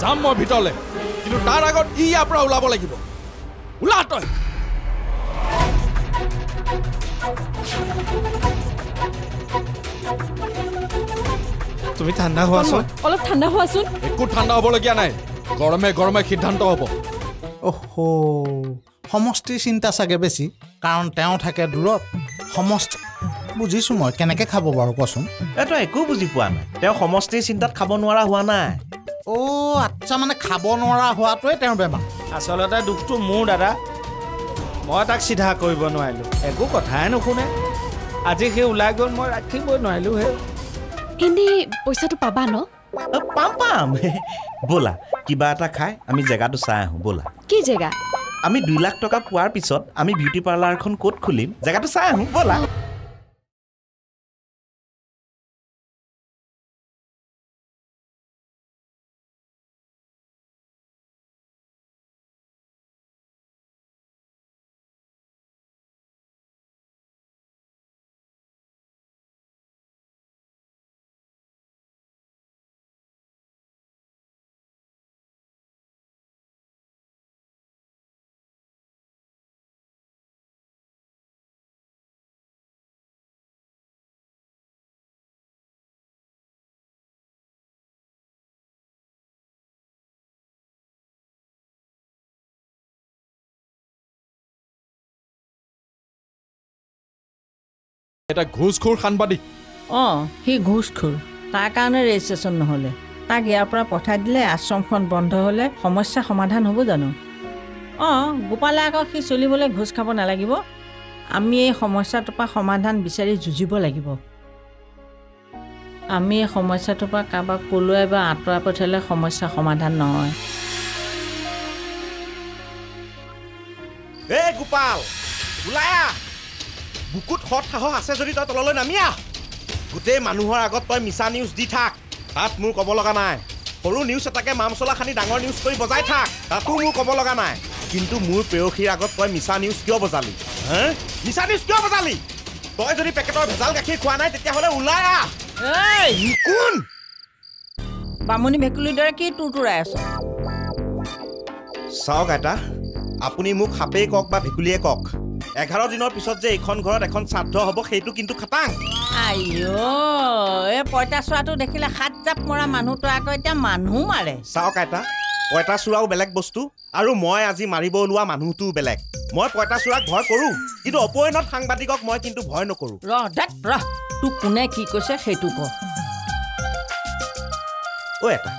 যাম মই ভিতৰলৈ কিন্তু তাৰ আগত ইয়াৰ পৰা ওলাব লাগিব ওলা তই তুমি ঠাণ্ডা হোৱাচোন অলপ ঠাণ্ডা হোৱাচোন একো ঠাণ্ডা হ'বলগীয়া নাই গৰমে গৰমে সিদ্ধান্ত হ'ব অহো সমষ্টিৰ চিন্তা চাগে বেছি কাৰণ তেওঁ থাকে দূৰত সমষ্টি বুজিছোঁ মই কেনেকৈ খাব বাৰু কচোন এইটো একো বুজি পোৱা নাই তেওঁ সমষ্টিৰ চিন্তাত খাব নোৱাৰা হোৱা নাই অ' আচ্ছা মানে খাব নোৱাৰা হোৱাটোৱে তেওঁৰ বেমাৰ আচলতে দুখটো মোৰ দাদা মই তাক চিধা কৰিব নোৱাৰিলোঁ একো কথাই নুশুনে আজি সেই ওলাই গ'ল মই ৰাখিবই নোৱাৰিলোঁ হে কিন্তু পইচাটো পাবা ন পাম ব'লা কিবা এটা খাই আমি জেগাটো চাই আহোঁ ব'লা কি জেগা আমি 2 লাখ টকা পোৱাৰ পিছত আমি বিউটি পাৰ্লাৰখন ক'ত খুলিম জেগাটো চাই আহোঁ ব'লা এটা ঘুষখোৰ সাংবাদিক সি ঘুষখোৰ তাৰ কাৰণে ৰেজিষ্ট্ৰেশ্যন নহ'লে তাক ইয়াৰ পৰা পঠাই দিলে আশ্ৰমখন বন্ধ হ'লে সমস্যা সমাধান হ'ব জানো গোপালে আকৌ সি চলিবলৈ ঘোষ খাব নালাগিব আমি এই সমস্যাটোৰ পৰা সমাধান বিচাৰি যুঁজিব লাগিব আমি এই সমস্যাটোৰ পৰা কাৰোবাক পলুৱাই বা আঁতৰাই পঠিয়ালে সমস্যা সমাধান নহয় এই গোপাল ওলাই আহ বুকুত হট সাহস আছে যদি তই তললৈ নামি আহ গোটেই মানুহৰ আগত তই মিছা নিউজ দি থাক তাত মোৰ ক'ব লগা নাই সৰু নিউজ এটাকে মা মছলা খানি ডাঙৰ নিউজ কৰি বজাই থাক তাতো মোৰ ক'ব লগা নাই কিন্তু মোৰ প্ৰেয়সীৰ আগত তই মিছা নিউজ কিয় বজালি মিছা নিউজ কিয় বজালি তই যদি পেকেটৰ ভেজাল গাখীৰ খোৱা নাই তেতিয়াহ'লে ওলাই আহ কোন বামুণী ভেকুলীৰ দৰে কি তুৰতুৰাই আছ চাওক আইতা আপুনি মোক সাপেই কওক বা ভেকুলীয়ে কওক 11 দিনৰ পিছত যে এইখন ঘৰত এখন শ্ৰাদ্ধ হ'ব সেইটো কিন্তু খাটাং এই পঁইতাচোৰাটো দেখিলে 7 জাপ মৰা মানুহটো আকৌ এতিয়া মানুহ মাৰে চাওক আইতা পঁইতাচোৰাও বেলেগ বস্তু আৰু মই আজি মাৰিব ওলোৱা মানুহটোও বেলেগ মই পঁইতাচোৰাক ভয় কৰোঁ কিন্তু অপয়নত সাংবাদিকক মই কিন্তু ভয় নকৰোঁ ৰহ তোক কোনে কি কৈছে সেইটো ক এটা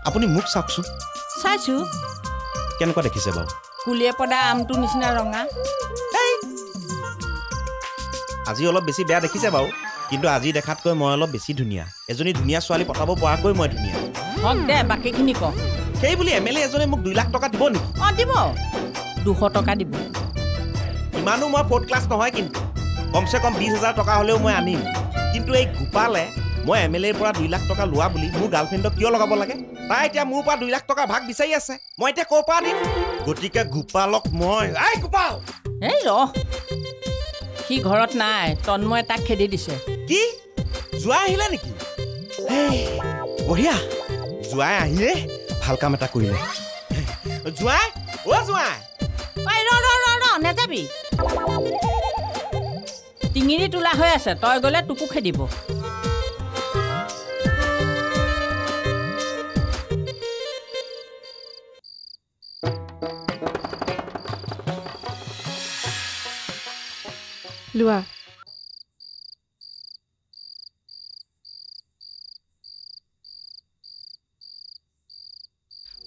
আপুনি মোক চাওকচোন চাইছোঁ কেনেকুৱা দেখিছে বাৰু কুলিয়ে পদা আমটো নিচিনা ৰঙা আজি অলপ বেছি বেয়া দেখিছে বাৰু কিন্তু আজি দেখাতকৈ মই অলপ বেছি ধুনীয়া এজনী ধুনীয়া ছোৱালী পতাব পৰাকৈ মই ধুনীয়া হওক দে বাকীখিনি ক সেই বুলি এমএলএ এজনে মোক 2 লাখ টকা দিব নেকি দিব 200 টকা দিব ইমানো মই 4th ক্লাছ নহয় কিন্তু কমচে কম 20,000 টকা হ'লেও মই আনিম কিন্তু এই গোপালে মই এমএলএৰ পৰা 2 লাখ টকা লোৱা বুলি মোৰ গাৰ্লফ্ৰেণ্ডক কিয় লগাব লাগে তাই এতিয়া মোৰ পৰা 2 লাখ টকা ভাগ বিচাৰি আছে মই এতিয়া ক'ৰ পৰা দিম গতিকে গোপালক মই গোপাল সি ঘৰত নাই তন্ময় তাক খেদি দিছে কি জোৱাই আহিলে নেকি বঢ়িয়া জোৱাই আহিলে ভাল কাম এটা কৰিলে জোৱাই নেযাবি টিঙিৰি তোলা হৈ আছে তই গ'লে তোকো খেদিব লোৱা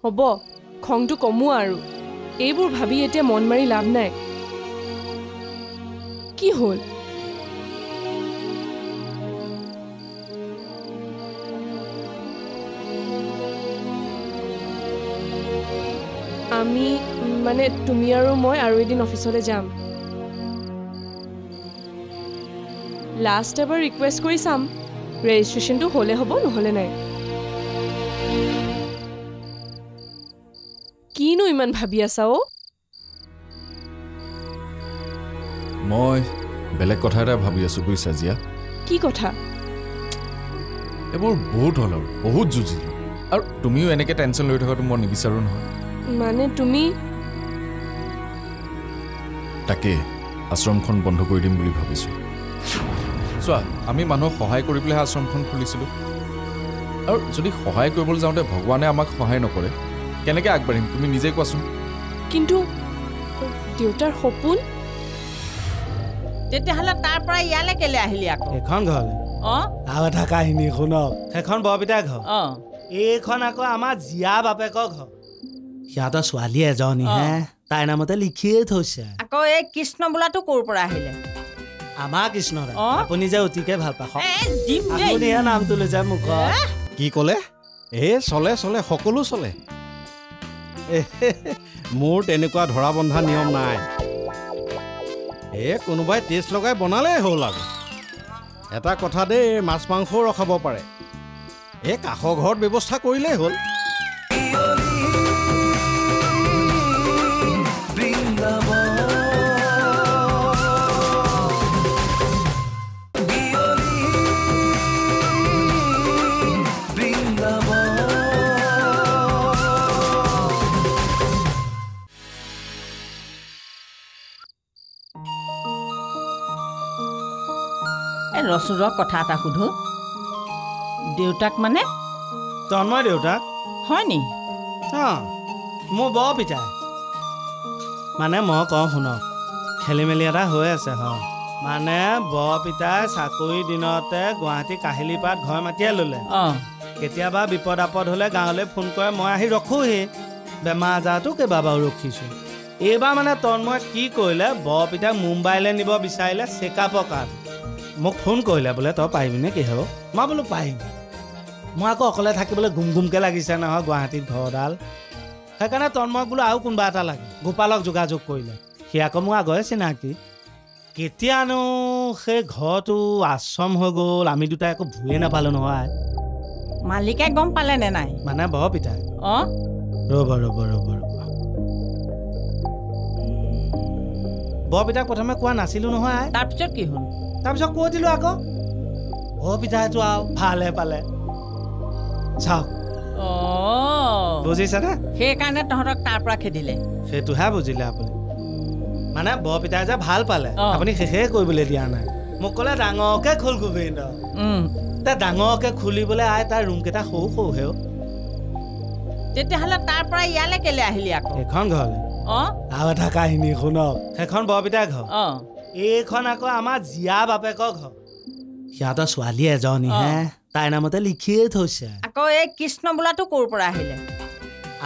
হ'ব খংটো কমোৱা আৰু এইবোৰ ভাবি এতিয়া মন মাৰি লাভ নাই কি হ'ল আমি মানে তুমি আৰু মই আৰু এদিন অফিচলৈ যাম লাষ্ট এবাৰ ৰিকুৱেষ্ট কৰি চাম ৰেজিষ্ট্ৰেশ্যনটো হ'লে হ'ব নহ'লে নাই কিনো ইমান ভাবি আছা মই বেলেগ কথা এটা ভাবি আছোঁ বুজিছা জিয়া কি কথা এইবোৰ বহুত হ'ল আৰু বহুত যুঁজিলোঁ আৰু তুমিও এনেকৈ টেনশ্যন লৈ থকাটো মই নিবিচাৰোঁ নহয় মানে তুমি তাকে আশ্ৰমখন বন্ধ কৰি দিম বুলি ভাবিছোঁ চোৱা আমি মানুহক সহায় কৰি পেলাইহে আশ্ৰমখন খুলিছিলোঁ আৰু যদি সহায় কৰিবলৈ যাওঁতে ভগৱানে আমাক সহায় নকৰে কেনেকৈ আগবাঢ়িম তুমি নিজে কোৱাচোন কিন্তু দেউতাৰ সপোন তেতিয়াহ'লে তাৰ পৰা ইয়ালৈ কেলে আহিলি আকৌ এইখন ঘৰলৈ অঁ আৰু এটা কাহিনী শুনক সেইখন বৰপিতাৰ ঘৰ অঁ এইখন আকৌ আমাৰ জীয়া বাপেকৰ ঘৰ সিহঁতৰ ছোৱালী এজনীহে তাইৰ নামতে লিখিয়ে থৈছে আকৌ এই কৃষ্ণ বোলাটো ক'ৰ পৰা আহিলে আমাৰ কৃষ্ণদা অঁ। আপুনি যে অতিকে ভাল পায় দিম দেই আপুনি এই নামটো লৈ যায় মুখত কি ক'লে চলে সকলো চলে মোৰ তেনেকুৱা ধৰা বন্ধা নিয়ম নাই কোনোবাই টেষ্ট লগাই বনালেই হ'ল আৰু এটা কথা দেই মাছ মাংসও ৰখাব পাৰে কাষৰ ঘৰত ব্যৱস্থা কৰিলেই হ'ল এই ৰচুৰৰ কথা এটা সোধো দেউতাক মানে তন্ময় দেউতাক হয় নি অঁ মোৰ বৰ পিতাই মানে মই কওঁ শুনক খেলি মেলি এটা হৈ আছে হয় মানে বৰ পিতাই চাকৰি দিনতে গুৱাহাটী কাহিলীপাত ঘৰ মাতিয়ে ল'লে অঁ কেতিয়াবা বিপদ আপদ হ'লে গাঁৱলৈ ফোন কৰে মই আহি ৰখোহি বেমাৰ আজাৰতো কেইবাবাৰো ৰখিছোঁ এইবাৰ মানে তন্ময় কি কৰিলে বৰ পিতাক মুম্বাইলৈ নিব বিচাৰিলে চেকআপৰ কাৰণে মোক ফোন কৰিলে বোলে তই পাৰিবিনে কি হ'ব মই বোলো পাৰিম মই আকৌ অকলে থাকিবলৈ গুমগুমকৈ লাগিছে নহয় গুৱাহাটীত ঘৰডাল সেইকাৰণে তন্ময়ক বোলো আৰু কোনোবা এটা লাগে গোপালক যোগাযোগ কৰিলে সি আকৌ মোৰ আগৰে চিনাকি কেতিয়ানো সেই ঘৰটো আশ্ৰম হৈ গ'ল আমি দুটাই একো ভুৱে নাপালোঁ নহয় মালিকে গম পালে নে নাই মানে বৰ পিতাই অঁ ৰ'ব বৰপিতাক প্ৰথমে কোৱা নাছিলোঁ নহয় তাৰপিছত কি হ'ল তাৰপিছত কৈ দিলোঁ আকৌ বৰপিতাইতো আৰু ভালহে পালে চাওক অঁ বুজিছেনে সেইকাৰণে তহঁতক তাৰ পৰা খেদিলে সেইটোহে বুজিলে আপুনি মানে বৰপিতাই যে ভাল পালে অঁ। আপুনি শেষে কৰিবলৈ দিয়া নাই মোক ক'লে ডাঙৰকৈ খোল গোবিন্দ ডাঙৰকৈ খুলিবলৈ আই তাৰ ৰুমকেইটা সৰুহেও তেতিয়াহ'লে তাৰ পৰা ইয়ালৈ কেলে আহিলি আকৌ এইখন ঘৰলৈ অঁ আৰু এটা কাহিনী শুনক সেইখন বৰপিতাৰ ঘৰ অঁ এইখন আকৌ আমাৰ জীয়া বাপেকৰ ঘৰ সিহঁতৰ ছোৱালী এজনীহে তাইৰ নামতে লিখিয়ে থৈছে আকৌ এই কৃষ্ণ বোলাটো ক'ৰ পৰা আহিলে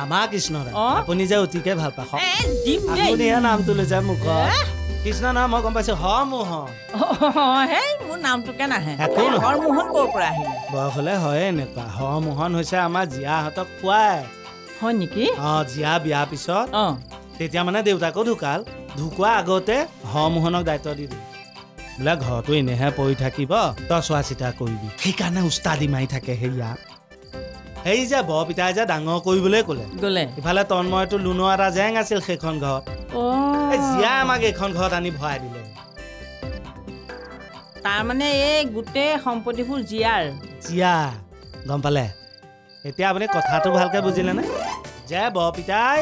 আমাৰ কৃষ্ণদা অঁ। আপুনি যে অতিকে ভাল পায় দিম দেই আপুনি এই নামটো লৈ যায় মুখত কৃষ্ণ নাম মই গম পাইছোঁ হৰমোহন সেই মোৰ নামটোকে নাহে একো নহয়। হৰমোহন ক'ৰ পৰা আহিলে বয়স হ'লে হয়ে এনেকুৱা হৰমোহন হৈছে আমাৰ জীয়াহঁতক খুৱাই হয় নেকি জীয়া বিয়াৰ পিছত অঁ তেতিয়া মানে দেউতাকো ঢুকোৱা আগতে হৰমোহনক দায়িত্ব দি দিলে বোলে ঘৰটো এনেহে পৰি থাকিব তই চোৱা চিতা কৰিবি সেইকাৰণে উস্তাদি মাৰি থাকে সেয়া সেই যে বৰপিতাই যে ডাঙৰ কৰিবলৈ ক'লে গ'লে ইফালে তন্ময়টো লোনৰ এটা জেং আছিল সেইখন ঘৰত এই জীয়াই আমাক এইখন ঘৰত আনি ভৰাই দিলে তাৰমানে এই গোটেই সম্পত্তিবোৰ জীয়াৰ জীয়া গম পালে এতিয়া আপুনি কথাটো ভালকৈ বুজিলেনে যে বৰপিতাই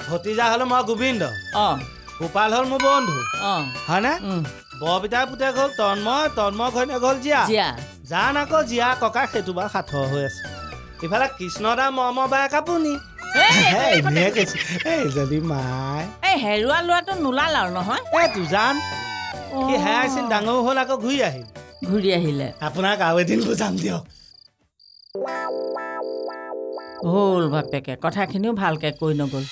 ভতিজা হ'লো মই গোবিন্দ অঁ গোপাল হ'ল মোৰ বন্ধু অঁ হয়নে বৰপিতাৰ পুতেক হ'ল তন্ময় ঘৈণীয়েক হ'ল জীয়া জীয়া জান আকৌ জীয়া ককা সেইটো বাৰু সাঁথৰ হৈ আছে ইফালে কৃষ্ণদা মৰমৰ বায়েক আপুনি এনেহে কৈছে যদি মাই এই হেৰুৱা লোৱাটো নোলাল আৰু নহয় তোৰ জান সি হেৰাইছিল ডাঙৰ হ'ল আকৌ ঘূৰি আহিলে আপোনাক আৰু এদিন বুজাম দিয়ক হ'ল বাপেকে কথাখিনিও ভালকৈ কৈ নগ'ল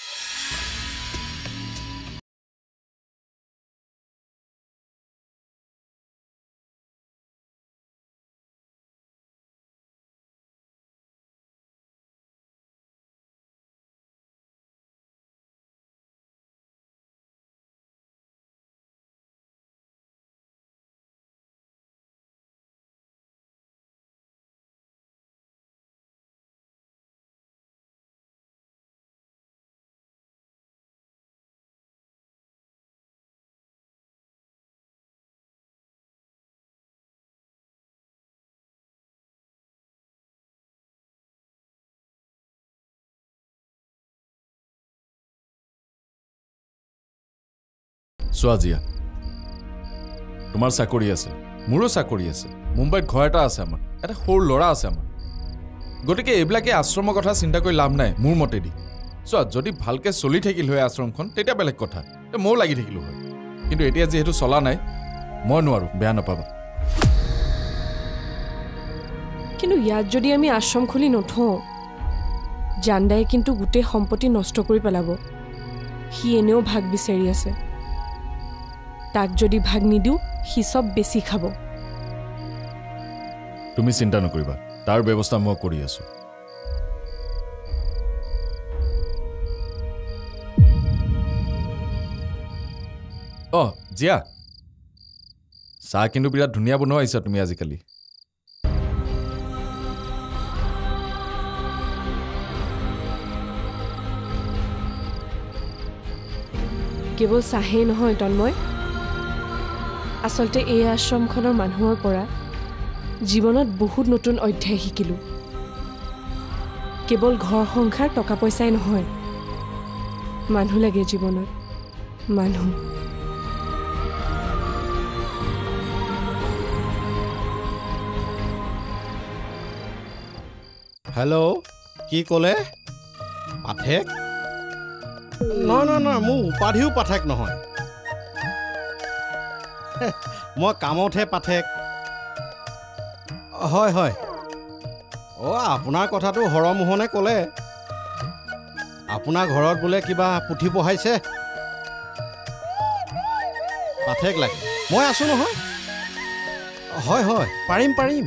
চোৱা জিয়া, তোমাৰ চাকৰি আছে, মোৰো চাকৰি আছে, মুম্বাইত ঘৰ এটা আছে, আমাৰ এটা সৰু ল'ৰা আছে আমাৰ। গতিকে এইবিলাকে আশ্ৰমৰ কথা চিন্তা কৰি লাভ নাই মোৰ মতেদি। চোৱা, যদি ভালকৈ চলি থাকিল হয় আশ্ৰমখন তেতিয়া বেলেগ কথা, ময়ো লাগি থাকিলোঁ হয়। কিন্তু এতিয়া যিহেতু চলা নাই, মই নোৱাৰোঁ, বেয়া নাপাবা। কিন্তু ইয়াত যদি আমি আশ্ৰম খুলি নথওঁ, জানদাই কিন্তু গোটেই সম্পত্তি নষ্ট কৰি পেলাব। সি এনেও ভাগ বিচাৰি আছে, তাক যদি ভাগ নিদিওঁ সি চব বেছি খাব। তুমি চিন্তা নকৰিবা, তাৰ ব্যৱস্থা মই কৰি আছোঁ। অঁ জিয়া, চাহ কিন্তু বিৰাট ধুনীয়া বনোৱা আহিছা তুমি আজিকালি। কেৱল চাহেই নহয় তন্ময়, আচলতে এই আশ্ৰমখনৰ মানুহৰ পৰা জীৱনত বহুত নতুন অধ্যায় শিকিলোঁ। কেৱল ঘৰ সংসাৰ টকা পইচাই নহয়, মানুহ লাগে জীৱনত, মানুহ। হেল্ল', কি ক'লে? পাঠেক? নহয়, মোৰ উপাধিও পাঠেক নহয়। মই কামতহে পাঠেক। হয়। আপোনাৰ কথাটো হৰমোহনে ক'লে। আপোনাৰ ঘৰত বোলে কিবা পুথি পঢ়াইছে। পাঠেক লাগে, মই আছোঁ নহয়। হয়, পাৰিম।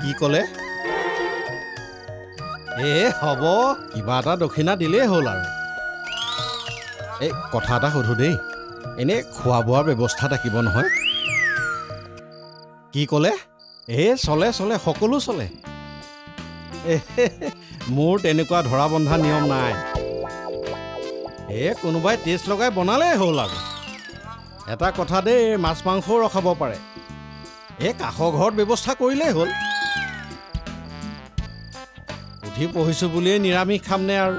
কি ক'লে? হ'ব, কিবা এটা দক্ষিণা দিলেই হ'ল আৰু। এই কথা এটা সোধো দেই, এনেই খোৱা বোৱাৰ ব্যৱস্থা থাকিব নহয়? কি ক'লে? চলে, সকলো চলে। মোৰ তেনেকুৱা ধৰা বন্ধা নিয়ম নাই। কোনোবাই টেষ্ট লগাই বনালেই হ'ল আৰু। এটা কথা দেই, মাছ মাংসও ৰখাব পাৰে। কাষৰ ঘৰত ব্যৱস্থা কৰিলেই হ'ল। পুথি পঢ়িছোঁ বুলিয়েই নিৰামিষ খামনে আৰু?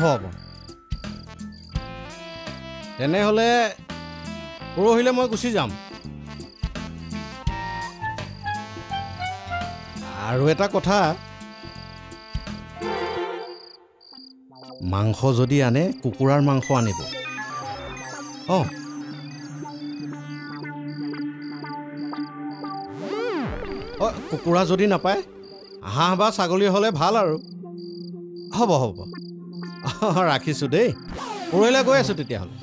হ'ব। তেনেহ'লে পৰহিলে মই গুচি যাম। আৰু এটা কথা, মাংস যদি আনে কুকুৰাৰ মাংস আনিব। কুকুৰা যদি নাপায়, হাঁহ বা ছাগলী হ'লে ভাল আৰু। হ'ব। ৰাখিছোঁ দেই, পৰহিলৈ গৈ আছোঁ তেতিয়াহ'লে।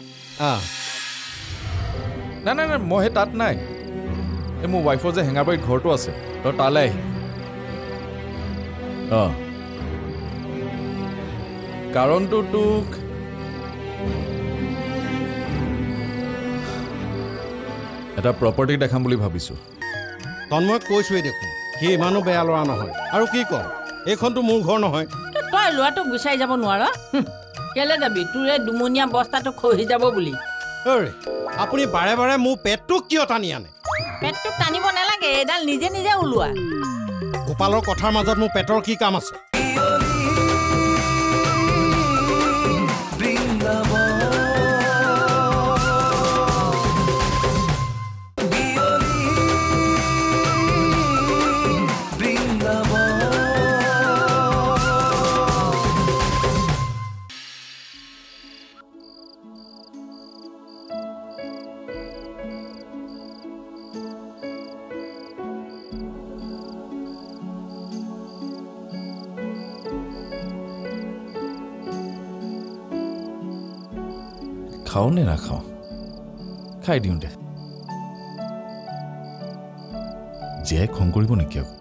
নাই, মই সেই তাত নাই। এই মোৰ ৱাইফৰ যে হেঙাবাৰীত ঘৰটো আছে, তই তালৈ আহি। কাৰণটো তোক এটা প্ৰপাৰ্টি দেখাম বুলি ভাবিছোঁ। তন্ময় কৈছোৱেই দেখোন, সি ইমানো বেয়া ল'ৰা নহয়। আৰু কি কওঁ, এইখনতো মোৰ ঘৰ নহয়। তই ল'ৰাটোক বিচাৰি যাব নোৱাৰ? কেলে যাবি? তোৰ এই দুমনীয়া বস্তাটো খহি যাব বুলি। আপুনি বাৰে বাৰে মোৰ পেটটোক কিয় টানি আনে? পেটটোক টানিব নালাগে, এইডাল নিজে ওলোৱা। গোপালৰ কথাৰ মাজত মোৰ পেটৰ কি কাম আছে? খাওঁ নে নাখাওঁ? খাই দিওঁ দে। জীয়াই খং কৰিব নেকি আকৌ?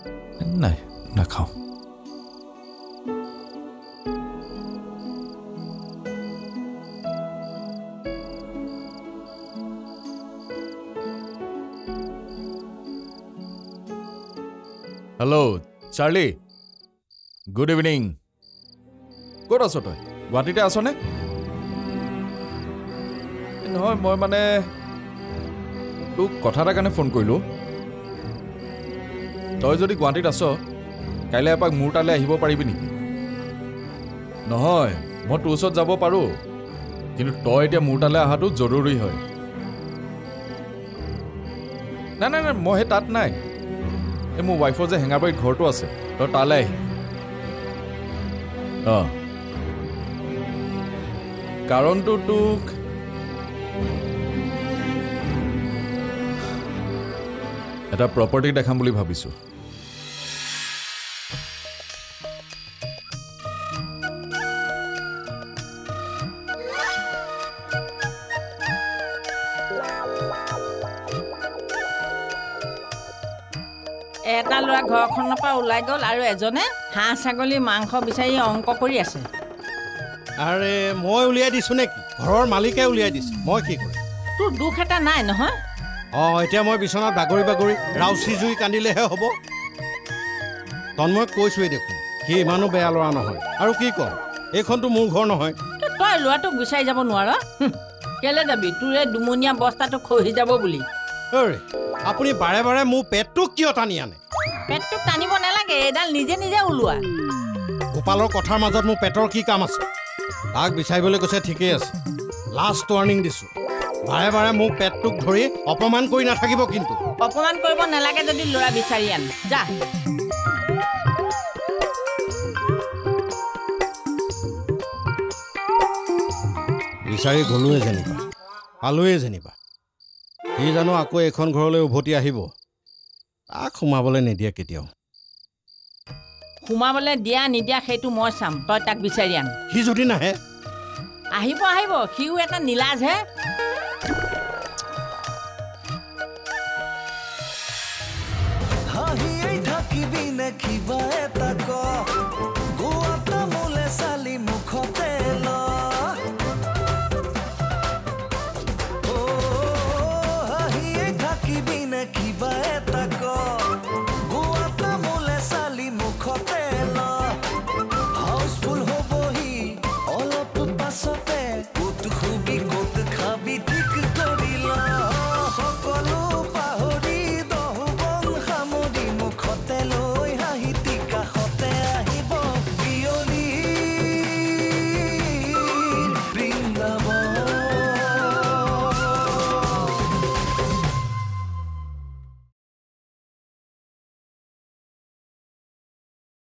নাই, নাখাওঁ। Hello' Charlie, good evening. ক'ত আছ তই? গুৱাহাটীতে আছনে? নহয়, মই মানে তোক কথা এটাৰ কাৰণে ফোন কৰিলোঁ। তই যদি গুৱাহাটীত আছ, কাইলৈ এপাক মোৰ তালৈ আহিব পাৰিবি নেকি? নহয়, মই তোৰ ওচৰত যাব পাৰোঁ, কিন্তু তই এতিয়া মোৰ তালৈ অহাটো জৰুৰী হয় নাই নাই নাই মই সেই তাত নাই এই মোৰ ৱাইফৰ যে হেঙাবাৰীত ঘৰটো আছে তই তালৈ আহি কাৰণটো তোক এটা প্ৰপাৰ্টি দেখাম বুলি ভাবিছোঁ এটা ল'ৰা ঘৰখনৰ পৰা ওলাই গ'ল আৰু এজনে হাঁহ ছাগলী মাংস বিচাৰি অংক কৰি আছে আৰে মই উলিয়াই দিছোঁ নেকি ঘৰৰ মালিকে উলিয়াই দিছে মই কি কৰিম তোৰ দুখ এটা নাই নহয় এতিয়া মই বিচনাত বাগৰি বাগৰি ৰাউচি জুই কান্দিলেহে হ'ব তন্ময়ক কৈছোৱেই দেখোন সি ইমানো বেয়া ল'ৰা নহয় আৰু কি কওঁ এইখনতো মোৰ ঘৰ নহয় তই ল'ৰাটোক বিচাৰি যাব নোৱাৰ কেলে যাবি তোৰ এই দুমনীয়া বস্তাটো খহি যাব বুলি আপুনি বাৰে বাৰে মোৰ পেটটোক কিয় টানি আনে পেটটোক টানিব নালাগে এডাল নিজে নিজে ওলোৱা গোপালৰ কথাৰ মাজত মোৰ পেটৰ কি কাম আছে তাক বিচাৰিবলৈ কৈছে ঠিকেই আছে লাষ্ট ৱাৰ্ণিং দিছোঁ বাৰে বাৰে মোক পেটটোক ধৰি অপমান কৰি নাথাকিব কিন্তু অপমান কৰিব নালাগে যদি ল'ৰা বিচাৰি আন যা বিচাৰি গ'লোৱে যেনিবা পালোৱে যেনিবা সি জানো আকৌ এইখন ঘৰলৈ উভতি আহিব তাক সোমাবলৈ নিদিয়ে কেতিয়াও সোমাবলৈ দিয়া নিদিয়া সেইটো মই চাম তই তাক বিচাৰি আন সি যদি নাহে আহিব আহিব সিও এটা নীলাজহে